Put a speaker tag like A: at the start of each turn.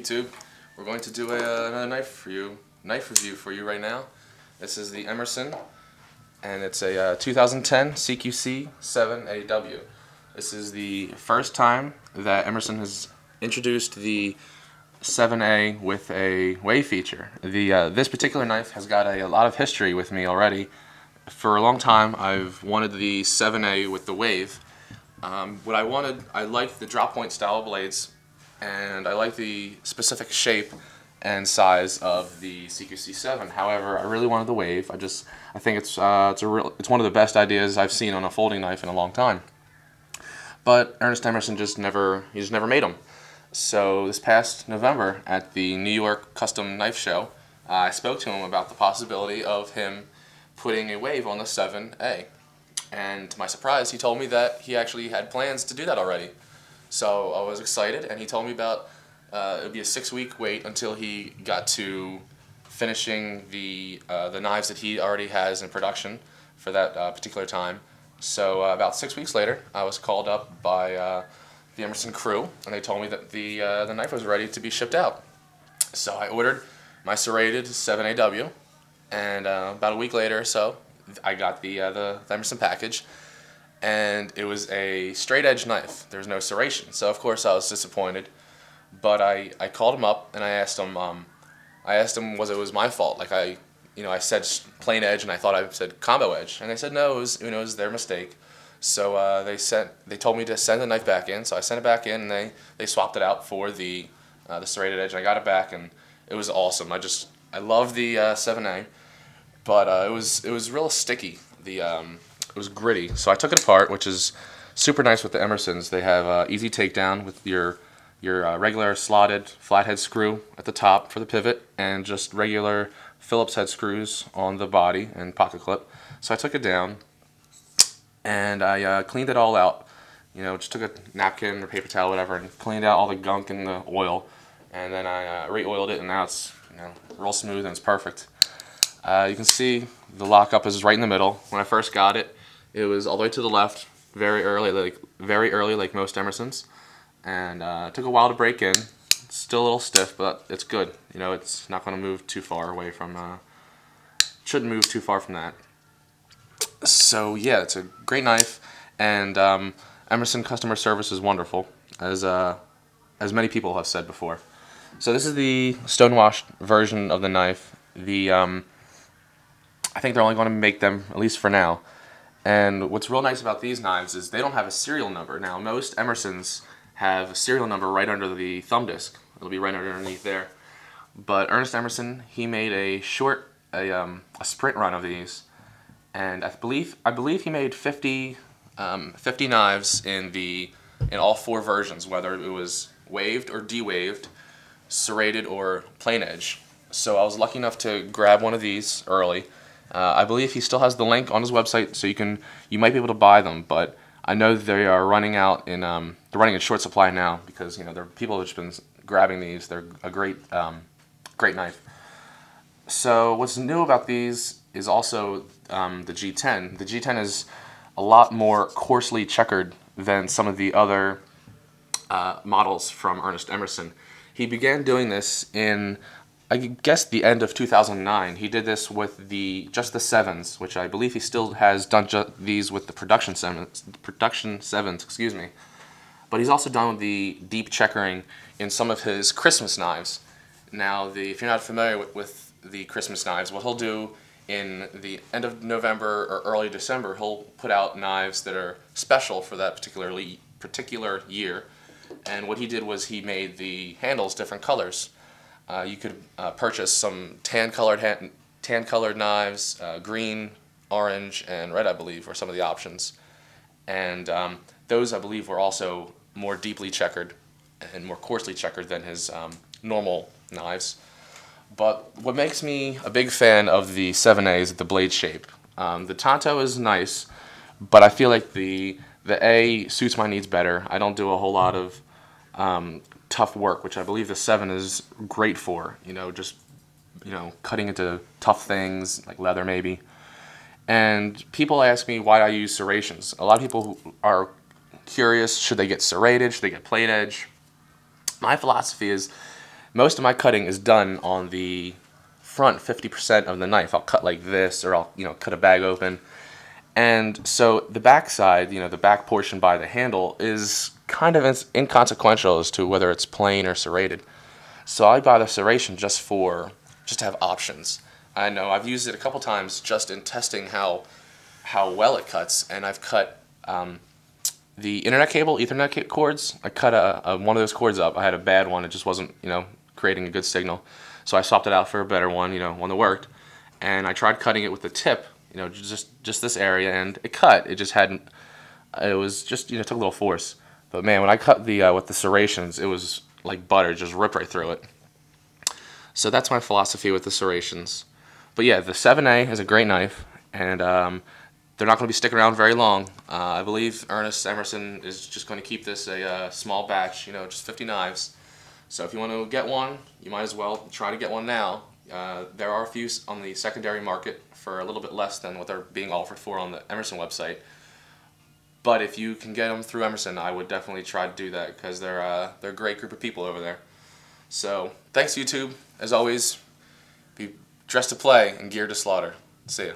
A: YouTube. We're going to do another knife review for you right now. This is the Emerson, and it's a 2010 CQC-7AW. This is the first time that Emerson has introduced the 7A with a wave feature. This particular knife has got a lot of history with me already. For a long time, I've wanted the 7A with the wave. What I wanted, I liked the drop point style blades, and I like the specific shape and size of the CQC-7. However, I really wanted the wave. I think it's one of the best ideas I've seen on a folding knife in a long time. But Ernest Emerson just never made them. So this past November at the New York Custom Knife Show, I spoke to him about the possibility of him putting a wave on the 7A. And to my surprise, he told me that he actually had plans to do that already. So I was excited, and he told me about it would be a 6-week wait until he got to finishing the knives that he already has in production for that particular time. So about 6 weeks later, I was called up by the Emerson crew, and they told me that the knife was ready to be shipped out. So I ordered my serrated 7AW, and about a week later or so, I got the Emerson package, and it was a straight edge knife. There was no serration, so of course I was disappointed. But I called him up and I asked him was it was my fault. Like I said plain edge and I thought I said combo edge, and they said no, it was their mistake. So they told me to send the knife back in. So I sent it back in, and they swapped it out for the serrated edge, and I got it back, and it was awesome. I love the 7A. But it was real sticky. It was gritty. So I took it apart, which is super nice with the Emersons. They have easy takedown with your regular slotted flathead screw at the top for the pivot, and just regular Phillips head screws on the body and pocket clip. So I took it down, and I cleaned it all out. Just took a napkin or paper towel, whatever, and cleaned out all the gunk and the oil. And then I re-oiled it, and now it's real smooth and it's perfect. You can see the lockup is right in the middle. When I first got it, it was all the way to the left, very early, like most Emersons, and it took a while to break in. It's still a little stiff, but it's good. It's not going to move too far away from. Shouldn't move too far from that. So yeah, it's a great knife, and Emerson customer service is wonderful, as many people have said before. So this is the stonewashed version of the knife. I think they're only going to make them, at least for now. And what's real nice about these knives is they don't have a serial number. Now, most Emersons have a serial number right under the thumb disc. It'll be right underneath there. But Ernest Emerson, he made a sprint run of these, and I believe he made 50 knives in all 4 versions, whether it was waved or de-waved, serrated or plain edge. So I was lucky enough to grab one of these early. I believe he still has the link on his website, so you might be able to buy them. But I know they are running out they're running in short supply now, because there are people who've been grabbing these. They're a great knife. So what's new about these is also the G10. The G10 is a lot more coarsely checkered than some of the other models from Ernest Emerson. He began doing this in, I guess, the end of 2009. He did this with just the 7s, which I believe he still has done these with the production 7s, excuse me. But he's also done with the deep checkering in some of his Christmas knives. Now, if you're not familiar with the Christmas knives, what he'll do in the end of November or early December, he'll put out knives that are special for that particular year. And what he did was he made the handles different colors. You could purchase some tan-colored knives, green, orange, and red, I believe, were some of the options. And those, I believe, were also more deeply checkered and more coarsely checkered than his normal knives. But what makes me a big fan of the 7A is the blade shape. The Tonto is nice, but I feel like the A suits my needs better. I don't do a whole lot of tough work, which I believe the 7 is great for. Just cutting into tough things like leather maybe. And people ask me why I use serrations. A lot of people are curious: should they get serrated? Should they get plain edge? My philosophy is most of my cutting is done on the front 50% of the knife. I'll cut like this, or I'll cut a bag open. And so the back side, the back portion by the handle is kind of inconsequential as to whether it's plain or serrated. So I buy the serration just to have options. I know I've used it a couple times just in testing how well it cuts, and I've cut the internet cable, Ethernet cords. I cut one of those cords up. I had a bad one. It just wasn't creating a good signal. So I swapped it out for a better one, one that worked. And I tried cutting it with the tip, just this area, and it cut. It just hadn't. It was just took a little force. But man, when I cut the with the serrations, it was like butter, just ripped right through it. So that's my philosophy with the serrations. But yeah, the 7A is a great knife, and they're not going to be sticking around very long. I believe Emerson is just going to keep this a small batch, just 50 knives. So if you want to get one, you might as well try to get one now. There are a few on the secondary market for a little bit less than what they're being offered for on the Emerson website. But if you can get them through Emerson, I would definitely try to do that, because they're a great group of people over there. So thanks, YouTube. As always, be dressed to play and geared to slaughter. See ya.